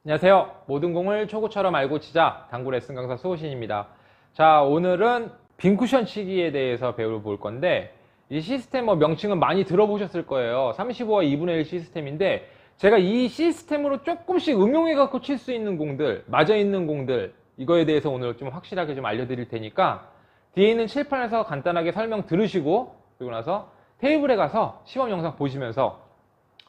안녕하세요. 모든 공을 초구처럼 알고 치자 당구 레슨 강사 수호신입니다. 자, 오늘은 빈 쿠션 치기에 대해서 배워볼 건데, 이 시스템 명칭은 많이 들어보셨을 거예요. 35와 2분의 1 시스템인데, 제가 이 시스템으로 조금씩 응용해 갖고 칠 수 있는 공들, 맞아 있는 공들, 이거에 대해서 오늘 좀 확실하게 좀 알려드릴 테니까 뒤에 있는 칠판에서 간단하게 설명 들으시고, 그리고 나서 테이블에 가서 시범 영상 보시면서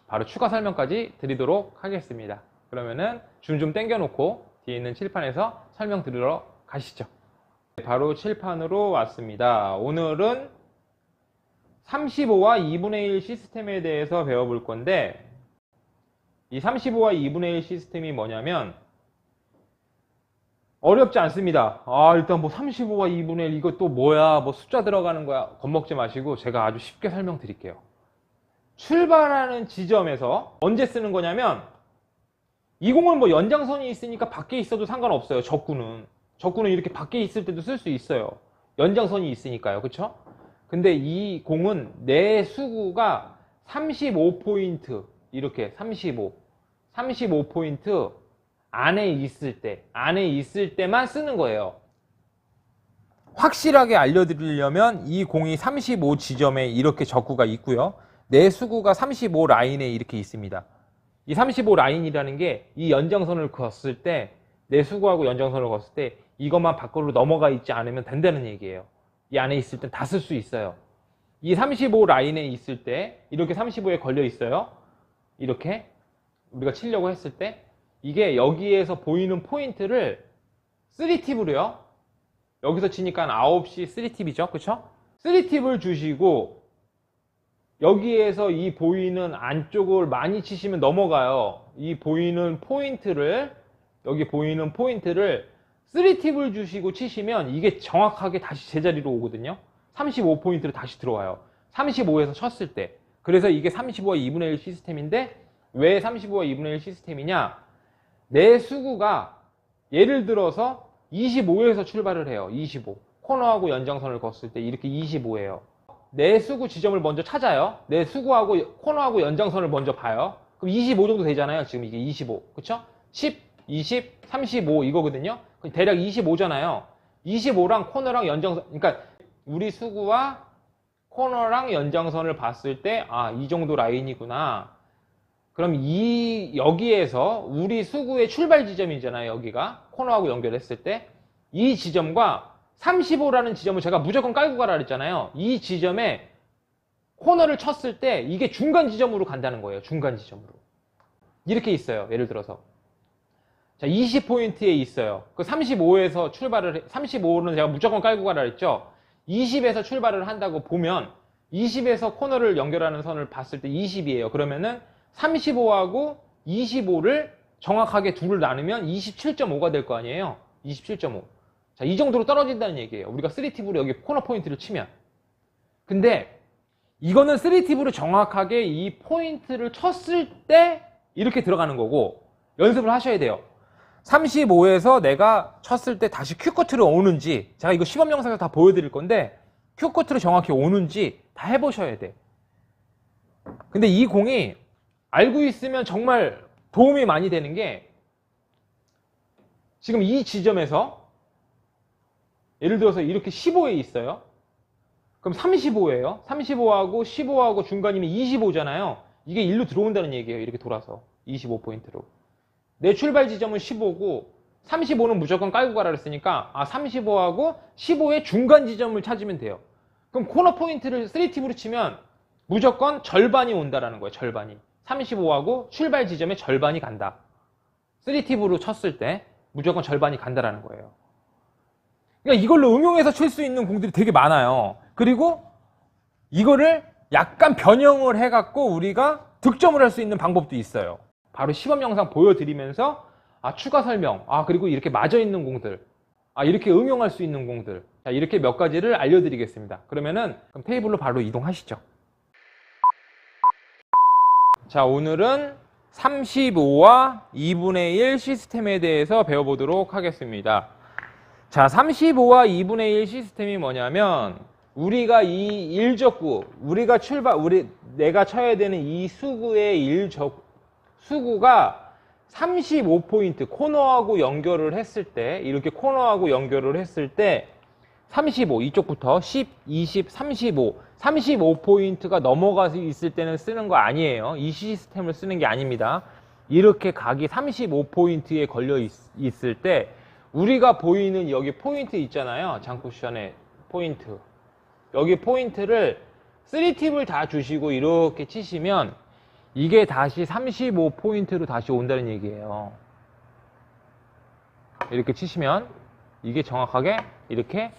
바로 추가 설명까지 드리도록 하겠습니다. 그러면은 줌 좀 당겨놓고 뒤에 있는 칠판에서 설명 들으러 가시죠. 바로 칠판으로 왔습니다. 오늘은 35와 2분의 1 시스템에 대해서 배워볼 건데, 이 35와 2분의 1 시스템이 뭐냐면 어렵지 않습니다. 일단 35와 2분의 1 이거 또 뭐야, 숫자 들어가는 거야, 겁먹지 마시고 제가 아주 쉽게 설명드릴게요. 출발하는 지점에서 언제 쓰는 거냐면, 이 공은 연장선이 있으니까 밖에 있어도 상관없어요. 적구는 이렇게 밖에 있을 때도 쓸 수 있어요. 연장선이 있으니까요. 그쵸? 근데 이 공은 내 수구가 35포인트, 이렇게 35포인트 안에 있을 때만 쓰는 거예요. 확실하게 알려드리려면 이 공이 35 지점에 이렇게 적구가 있고요. 내 수구가 35 라인에 이렇게 있습니다. 이 35 라인이라는 게 이 연장선을 그었을 때, 내 수구하고 연장선을 그었을 때 이것만 밖으로 넘어가 있지 않으면 된다는 얘기예요. 이 안에 있을 땐 다 쓸 수 있어요. 이 35 라인에 있을 때 이렇게 35에 걸려 있어요. 이렇게 우리가 치려고 했을 때 이게 여기에서 보이는 포인트를 3팁으로요. 여기서 치니까 9시 3팁이죠. 그쵸? 3팁을 주시고 여기에서 이 보이는 안쪽을 많이 치시면 넘어가요. 이 보이는 포인트를, 여기 보이는 포인트를 3팁을 주시고 치시면 이게 정확하게 다시 제자리로 오거든요. 35포인트로 다시 들어와요. 35에서 쳤을 때. 그래서 이게 35와 2분의 1 시스템인데, 왜 35와 2분의 1 시스템이냐? 내 수구가 예를 들어서 25에서 출발을 해요. 25. 코너하고 연장선을 걷을 때 이렇게 25예요. 내 수구 지점을 먼저 찾아요. 내 수구하고 코너하고 연장선을 먼저 봐요. 그럼 25 정도 되잖아요. 지금 이게 25. 그쵸? 10, 20, 35 이거거든요. 대략 25잖아요. 25랑 코너랑 연장선, 그러니까 우리 수구와 코너랑 연장선을 봤을 때, 이 정도 라인이구나. 그럼 여기에서 우리 수구의 출발 지점이잖아요. 여기가 코너하고 연결했을 때 이 지점과 35라는 지점을 제가 무조건 깔고 가라 그랬잖아요. 이 지점에 코너를 쳤을 때 이게 중간 지점으로 간다는 거예요. 중간 지점으로. 이렇게 있어요. 예를 들어서. 자, 20포인트에 있어요. 그 35에서 35는 제가 무조건 깔고 가라 그랬죠. 20에서 출발을 한다고 보면 20에서 코너를 연결하는 선을 봤을 때 20이에요. 그러면은 35하고 25를 정확하게 둘을 나누면 27.5가 될 거 아니에요. 27.5. 자, 이 정도로 떨어진다는 얘기예요. 우리가 3팁으로 여기 코너 포인트를 치면. 근데 이거는 3팁으로 정확하게 이 포인트를 쳤을 때 이렇게 들어가는 거고, 연습을 하셔야 돼요. 35에서 내가 쳤을 때 다시 큐커트로 오는지, 제가 이거 시범 영상에서 다 보여드릴 건데 큐커트로 정확히 오는지 다 해보셔야 돼. 근데 이 공이 알고 있으면 정말 도움이 많이 되는 게, 지금 이 지점에서 예를 들어서 이렇게 15에 있어요. 그럼 35예요. 35하고 15하고 중간이면 25잖아요. 이게 일로 들어온다는 얘기예요. 이렇게 돌아서 25포인트로. 내 출발 지점은 15고 35는 무조건 깔고 가라 그랬으니까 35하고 15의 중간 지점을 찾으면 돼요. 그럼 코너 포인트를 3팁으로 치면 무조건 절반이 온다라는 거예요. 절반이. 35하고 출발 지점의 절반이 간다. 3팁으로 쳤을 때 무조건 절반이 간다라는 거예요. 그러니까 이걸로 응용해서 칠 수 있는 공들이 되게 많아요. 그리고 이거를 약간 변형을 해갖고 우리가 득점을 할 수 있는 방법도 있어요. 바로 시범 영상 보여드리면서 추가 설명, 그리고 이렇게 맞아 있는 공들, 이렇게 응용할 수 있는 공들, 자, 이렇게 몇 가지를 알려드리겠습니다. 그럼 테이블로 바로 이동하시죠. 자, 오늘은 35와 2분의 1 시스템에 대해서 배워보도록 하겠습니다. 자, 35와 2분의 1 시스템이 뭐냐면, 우리가 이 1적구, 내가 쳐야 되는 이 수구의 수구가 35포인트 코너하고 연결을 했을 때, 이렇게 코너하고 연결을 했을 때 35, 이쪽부터 10, 20, 35, 35포인트가 넘어가서 있을 때는 쓰는 거 아니에요. 이 시스템을 쓰는 게 아닙니다. 이렇게 각이 35포인트에 걸려 있을 때 우리가 보이는 여기 포인트 있잖아요. 장쿠션의 포인트. 여기 포인트를 3팁을 다 주시고 이렇게 치시면 이게 다시 35포인트로 다시 온다는 얘기예요. 이렇게 치시면 이게 정확하게 이렇게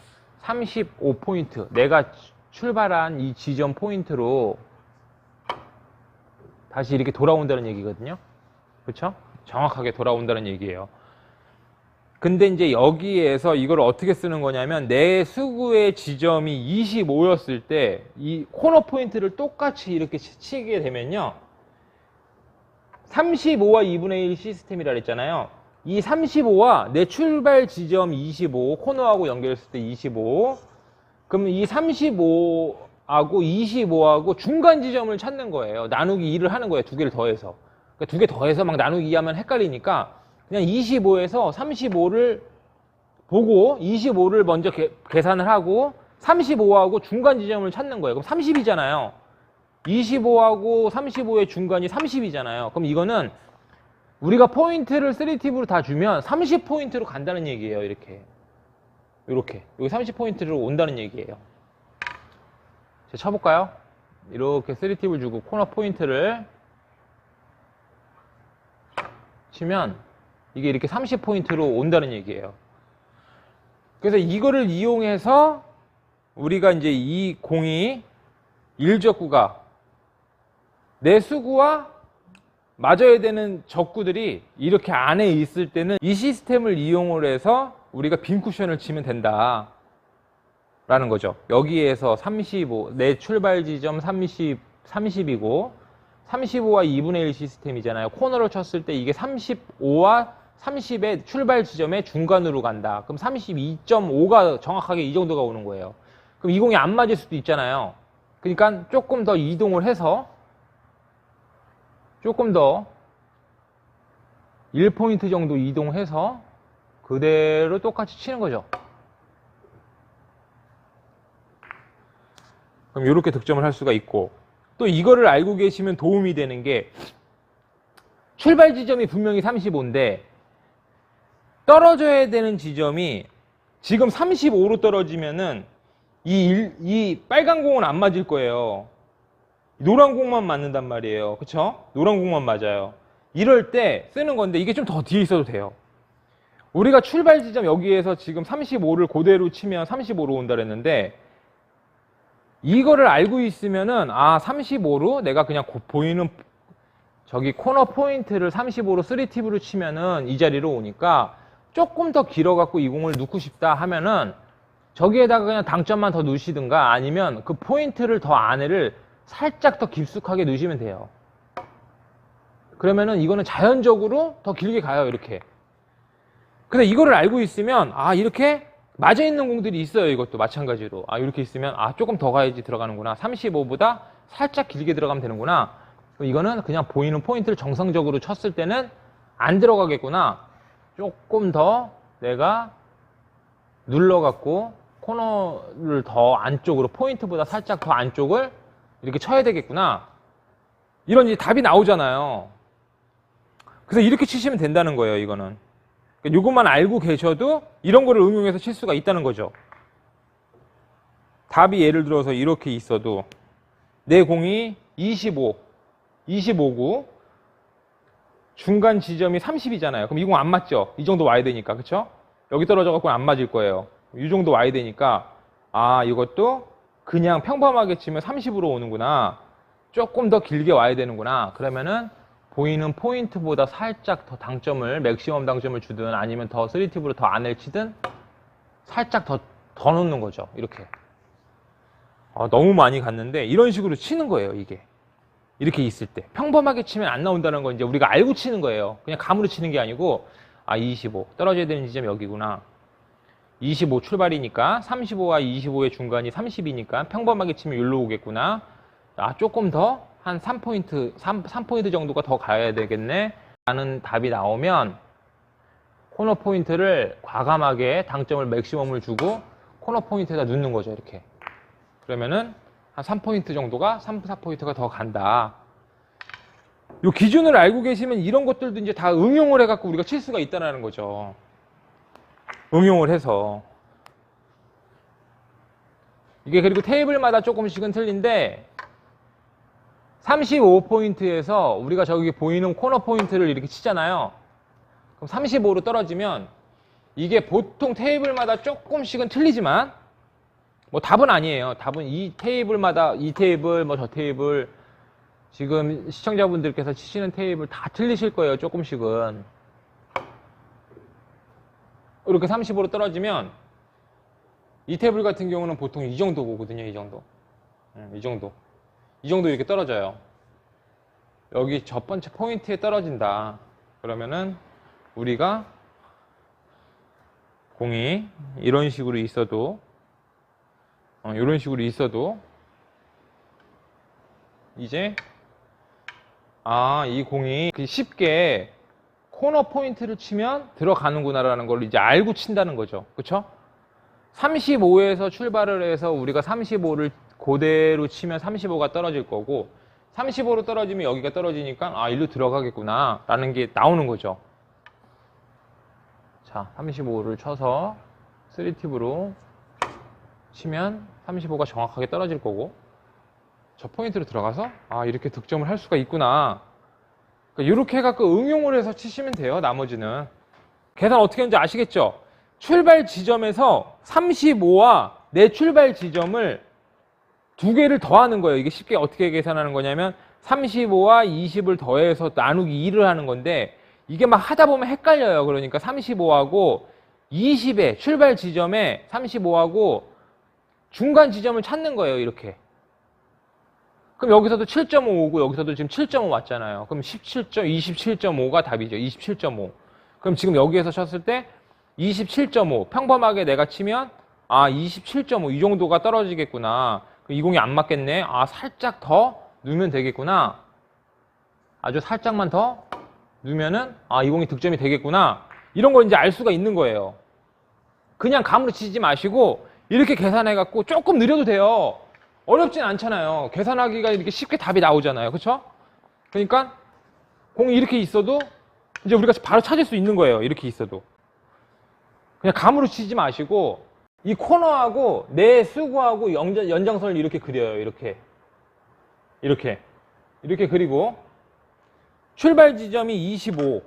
35포인트, 내가 출발한 이 지점 포인트로 다시 이렇게 돌아온다는 얘기거든요. 그렇죠? 정확하게 돌아온다는 얘기예요. 근데 이제 여기에서 이걸 어떻게 쓰는 거냐면 내 수구의 지점이 25였을 때 이 코너 포인트를 똑같이 이렇게 치게 되면요. 35와 2분의 1 시스템이라 그랬잖아요. 이 35와 내 출발 지점 25, 코너하고 연결했을 때 25. 그럼 이 35하고 25하고 중간 지점을 찾는 거예요. 나누기 2를 하는 거예요. 두 개를 더해서. 그러니까 두 개 더해서 막 나누기 2 하면 헷갈리니까 그냥 25에서 35를 보고 25를 먼저 계산을 하고 35하고 중간 지점을 찾는 거예요. 그럼 30이잖아요. 25하고 35의 중간이 30이잖아요. 그럼 이거는 우리가 포인트를 3팁으로 다 주면 30포인트로 간다는 얘기예요. 이렇게. 여기 30포인트로 온다는 얘기예요. 자, 쳐볼까요? 이렇게 3팁을 주고 코너 포인트를 치면 이게 이렇게 30포인트로 온다는 얘기예요. 그래서 이거를 이용해서 우리가 이제 이 공이 일적구가 내 수구와 맞아야 되는 적구들이 이렇게 안에 있을 때는 이 시스템을 이용을 해서 우리가 빈 쿠션을 치면 된다 라는 거죠. 여기에서 35, 내 출발 지점 30이고 35와 2분의 1 시스템이잖아요. 코너를 쳤을 때 이게 35와 30의 출발 지점의 중간으로 간다. 그럼 32.5가 정확하게 이 정도가 오는 거예요. 그럼 이 공이 안 맞을 수도 있잖아요. 그러니까 조금 더 이동을 해서 조금 더 1포인트 정도 이동해서 그대로 똑같이 치는 거죠. 그럼 이렇게 득점을 할 수가 있고, 또 이거를 알고 계시면 도움이 되는 게 출발 지점이 분명히 35인데 떨어져야 되는 지점이 지금 35로 떨어지면은 이 빨간 공은 안 맞을 거예요. 노란 공만 맞는단 말이에요. 그쵸? 노란 공만 맞아요. 이럴 때 쓰는 건데 이게 좀 더 뒤에 있어도 돼요. 우리가 출발 지점 여기에서 지금 35를 그대로 치면 35로 온다 그랬는데 이거를 알고 있으면은 35로 내가 그냥 보이는 저기 코너 포인트를 35로 3팁으로 치면은 이 자리로 오니까 조금 더 길어갖고 이 공을 넣고 싶다 하면은 저기에다가 그냥 당점만 더 넣으시든가 아니면 그 포인트를 더 안에를 살짝 더 깊숙하게 넣으시면 돼요. 그러면은 이거는 자연적으로 더 길게 가요. 이렇게. 근데 이거를 알고 있으면 이렇게 맞아 있는 공들이 있어요. 이것도 마찬가지로 이렇게 있으면 조금 더 가야지 들어가는구나. 35보다 살짝 길게 들어가면 되는구나. 이거는 그냥 보이는 포인트를 정상적으로 쳤을 때는 안 들어가겠구나. 조금 더 내가 눌러갖고 코너를 더 안쪽으로 포인트보다 살짝 더 안쪽을 이렇게 쳐야 되겠구나. 이런 이제 답이 나오잖아요. 그래서 이렇게 치시면 된다는 거예요. 이거는. 그러니까 이것만 알고 계셔도 이런 거를 응용해서 칠 수가 있다는 거죠. 답이 예를 들어서 이렇게 있어도 내 공이 25구 중간 지점이 30이잖아요. 그럼 이 공 안 맞죠? 이 정도 와야 되니까. 그쵸? 여기 떨어져 갖고 안 맞을 거예요. 이 정도 와야 되니까 이것도 그냥 평범하게 치면 30으로 오는구나. 조금 더 길게 와야 되는구나. 그러면은 보이는 포인트보다 살짝 더 당점을, 맥시멈 당점을 주든 아니면 더 3팁으로 더 안을 치든 살짝 더 놓는 거죠. 이렇게. 너무 많이 갔는데 이런 식으로 치는 거예요. 이게. 이렇게 있을 때. 평범하게 치면 안 나온다는 건 이제 우리가 알고 치는 거예요. 그냥 감으로 치는 게 아니고 25. 떨어져야 되는 지점이 여기구나. 25 출발이니까 35와 25의 중간이 30이니까 평범하게 치면 여기로 오겠구나. 조금 더 한 3포인트 정도가 더 가야 되겠네. 라는 답이 나오면 코너 포인트를 과감하게 당점을 맥시멈을 주고 코너 포인트에다 넣는 거죠. 이렇게. 그러면은 한 3포인트 정도가 3, 4포인트가 더 간다. 요 기준을 알고 계시면 이런 것들도 이제 다 응용을 해갖고 우리가 칠 수가 있다는 거죠. 응용을 해서. 이게 그리고 테이블마다 조금씩은 틀린데 35포인트에서 우리가 저기 보이는 코너 포인트를 이렇게 치잖아요. 그럼 35로 떨어지면 이게 보통 테이블마다 조금씩은 틀리지만 뭐 답은 아니에요. 답은 이 테이블마다 이 테이블 뭐 저 테이블 지금 시청자분들께서 치시는 테이블 다 틀리실 거예요. 조금씩은. 이렇게 35로 떨어지면 이 테이블 같은 경우는 보통 이 정도 오거든요. 이 정도. 이 정도. 이 정도 이렇게 떨어져요. 여기 첫 번째 포인트에 떨어진다. 그러면은 우리가 공이 이런 식으로 있어도 이런 식으로 있어도 이제 이 공이 쉽게 코너 포인트를 치면 들어가는구나 라는 걸 이제 알고 친다는 거죠. 그쵸? 35에서 출발을 해서 우리가 35를 그대로 치면 35가 떨어질 거고 35로 떨어지면 여기가 떨어지니까 일로 들어가겠구나 라는 게 나오는 거죠. 자, 35를 쳐서 3팁으로 치면 35가 정확하게 떨어질 거고 저 포인트로 들어가서 이렇게 득점을 할 수가 있구나. 그러니까 이렇게 해갖고 응용을 해서 치시면 돼요. 나머지는 계산 어떻게 하는지 아시겠죠? 출발 지점에서 35와 내 출발 지점을 두 개를 더하는 거예요. 이게 쉽게 어떻게 계산하는 거냐면 35와 20을 더해서 나누기 2를 하는 건데 이게 막 하다 보면 헷갈려요. 그러니까 35하고 20의 출발 지점에 35하고 중간 지점을 찾는 거예요. 이렇게. 그럼 여기서도 7.5 오고 여기서도 지금 7.5 왔잖아요. 그럼 27.5가 답이죠. 27.5. 그럼 지금 여기에서 쳤을 때 27.5 평범하게 내가 치면 27.5 이 정도가 떨어지겠구나. 이 공이 안 맞겠네. 살짝 더 넣으면 되겠구나. 아주 살짝만 더 넣으면은 이 공이 득점이 되겠구나. 이런 걸 이제 알 수가 있는 거예요. 그냥 감으로 치지 마시고 이렇게 계산해 갖고 조금 느려도 돼요. 어렵진 않잖아요. 계산하기가 이렇게 쉽게 답이 나오잖아요. 그렇죠? 그러니까 공이 이렇게 있어도 이제 우리가 바로 찾을 수 있는 거예요. 이렇게 있어도. 그냥 감으로 치지 마시고 이 코너하고 내 수구하고 연장선을 이렇게 그려요. 이렇게 그리고 출발 지점이 25.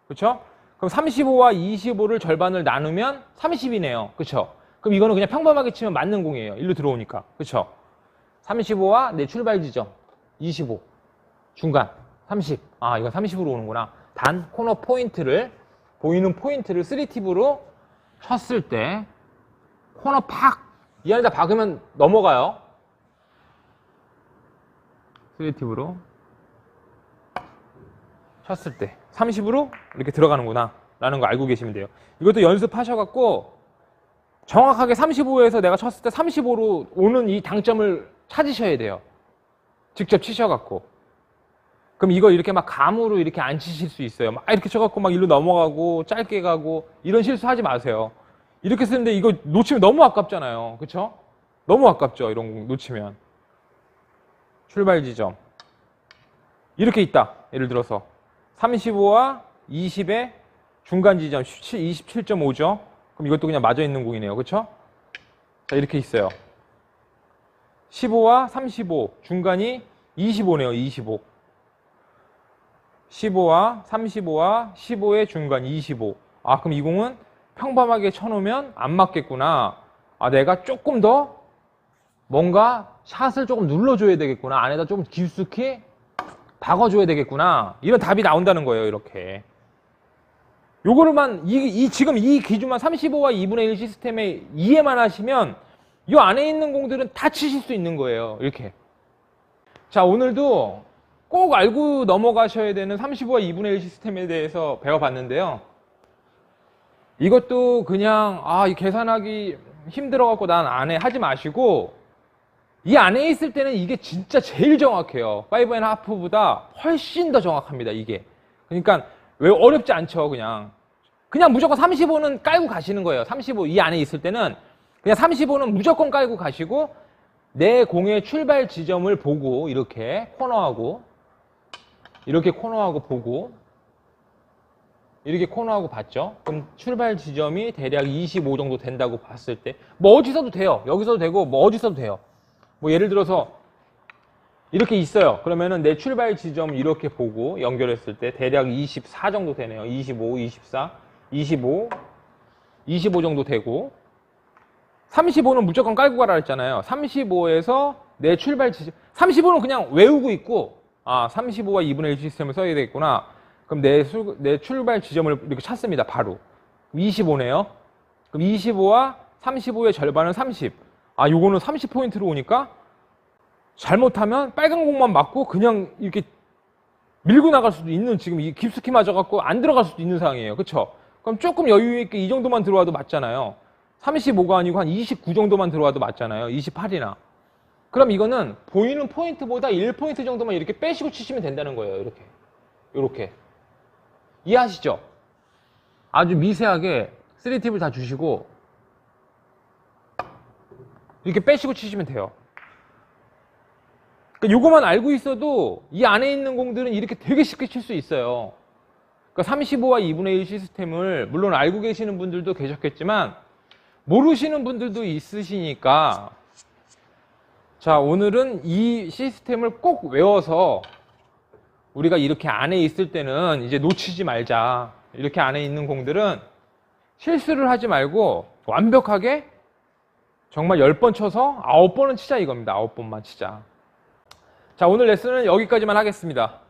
그렇죠? 그럼 35와 25를 절반을 나누면 30이네요. 그렇죠? 그럼 이거는 그냥 평범하게 치면 맞는 공이에요. 일로 들어오니까. 그렇죠? 35와 내 출발 지점 25 중간 30 이건 30으로 오는구나. 단 코너 포인트를 보이는 포인트를 3팁으로 쳤을 때 코너 팍 이 안에다 박으면 넘어가요. 3팁으로 쳤을 때 30으로 이렇게 들어가는구나 라는 거 알고 계시면 돼요. 이것도 연습하셔갖고 정확하게 35에서 내가 쳤을 때 35로 오는 이 당점을 찾으셔야 돼요. 직접 치셔갖고. 그럼 이거 이렇게 막 감으로 이렇게 안 치실 수 있어요. 막 이렇게 쳐갖고 막 일로 넘어가고 짧게 가고 이런 실수 하지 마세요. 이렇게 쓰는데 이거 놓치면 너무 아깝잖아요. 그쵸? 너무 아깝죠. 이런 거 놓치면. 출발 지점. 이렇게 있다. 예를 들어서 35와 20의 중간 지점 27.5죠. 그럼 이것도 그냥 맞아 있는 공이네요. 그쵸? 자, 이렇게 있어요. 15와 35 중간이 25네요. 25. 15와 35와 15의 중간 25. 그럼 이 공은 평범하게 쳐놓으면 안 맞겠구나. 내가 조금 더 뭔가 샷을 조금 눌러줘야 되겠구나. 안에다 좀 깊숙이 박아줘야 되겠구나. 이런 답이 나온다는 거예요. 이렇게. 요거를만 지금 이 기준만 35와 2분의 1 시스템에 이해만 하시면 이 안에 있는 공들은 다 치실 수 있는 거예요. 이렇게. 자, 오늘도 꼭 알고 넘어가셔야 되는 35와 2분의 1 시스템에 대해서 배워봤는데요. 이것도 그냥 이 계산하기 힘들어갖고 난 안 해 하지 마시고 이 안에 있을 때는 이게 진짜 제일 정확해요. 5.5보다 훨씬 더 정확합니다. 이게. 그러니까 왜 어렵지 않죠. 그냥 무조건 35는 깔고 가시는 거예요. 35 이 안에 있을 때는 그냥 35는 무조건 깔고 가시고 내 공의 출발 지점을 보고 이렇게 코너하고 보고 이렇게 코너하고 봤죠. 그럼 출발 지점이 대략 25 정도 된다고 봤을 때 뭐 어디서도 돼요. 여기서도 되고 뭐 어디서도 돼요. 뭐 예를 들어서 이렇게 있어요. 그러면은 내 출발 지점 이렇게 보고 연결했을 때 대략 24 정도 되네요. 25, 24, 25 정도 되고 35는 무조건 깔고 가라 했잖아요. 35에서 내 출발 지점 35는 그냥 외우고 있고 35와 2분의 1 시스템을 써야 되겠구나. 그럼 내 출발 지점을 이렇게 찾습니다. 바로 25네요. 그럼 25와 35의 절반은 30. 요거는 30포인트로 오니까 잘못하면 빨간 공만 맞고 그냥 이렇게 밀고 나갈 수도 있는 지금 이 깊숙이 맞아갖고 안 들어갈 수도 있는 상황이에요. 그쵸? 그럼 조금 여유 있게 이 정도만 들어와도 맞잖아요. 35가 아니고 한 29 정도만 들어와도 맞잖아요. 28이나. 그럼 이거는 보이는 포인트보다 1포인트 정도만 이렇게 빼시고 치시면 된다는 거예요. 이렇게. 이해하시죠? 아주 미세하게 3팁을 다 주시고 이렇게 빼시고 치시면 돼요. 그러니까 요거만 알고 있어도 이 안에 있는 공들은 이렇게 되게 쉽게 칠 수 있어요. 그러니까 35와 2분의 1 시스템을 물론 알고 계시는 분들도 계셨겠지만 모르시는 분들도 있으시니까 자, 오늘은 이 시스템을 꼭 외워서 우리가 이렇게 안에 있을 때는 이제 놓치지 말자. 이렇게 안에 있는 공들은 실수를 하지 말고 완벽하게 정말 10번 쳐서 9번은 치자 이겁니다. 9번만 치자. 자, 오늘 레슨은 여기까지만 하겠습니다.